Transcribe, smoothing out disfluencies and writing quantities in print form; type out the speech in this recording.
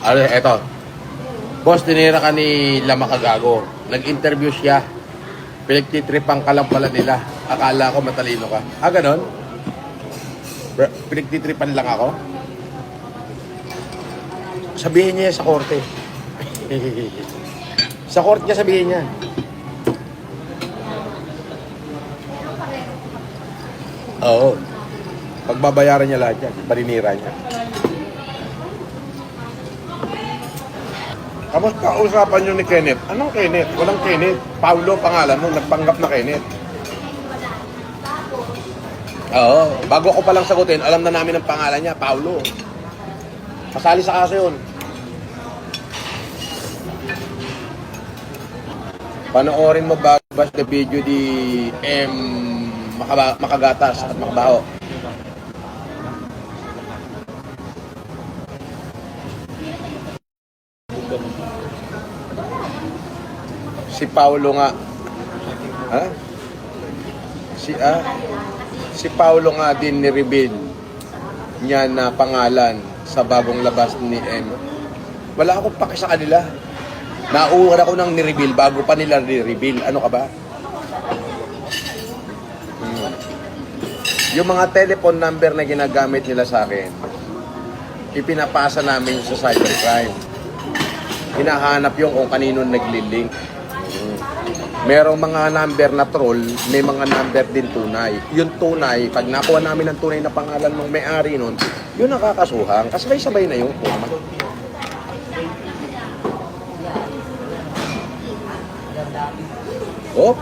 Ano, eto. Boss, tinira ka ni Lama Kagago. Nag-interview siya. Pinagtitripan ka lang pala nila. Akala ko matalino ka. Ah, ganon? Pinagtitripan lang ako? Sabihin niya sa korte. Sa korte niya sabihin niya. Oo. Pagbabayaran niya lahat yan. Paninira niya. Tapos kausapan nyo ni Kenneth. Anong Kenneth? Walang Kenneth. Paulo pangalan mo. Nagpanggap na Kenneth. Oo. Bago ko palang sagutin, alam na namin ang pangalan niya. Paulo. Kasali sa kaso yun. Panoorin mo bago the video di Makagatas at Makabaho. Si Paulo nga. Ha? Si Paulo nga din ni-reveal niya na pangalan sa bagong labas ni M. Wala akong paki sa kanila. Nauuna ko nang ni-reveal bago pa nila ni-reveal. Ano ka ba? Yung mga telephone number na ginagamit nila sa akin, ipinapasa namin sa cybercrime. Hinahanap yung kung kanino naglilink. Merong mga number na troll, may mga number din tunay. Yung tunay, pag nakuha namin ang tunay na pangalan ng may-ari nun, yun nakakasuhang. Kasabay-sabay na yung forma. Oh,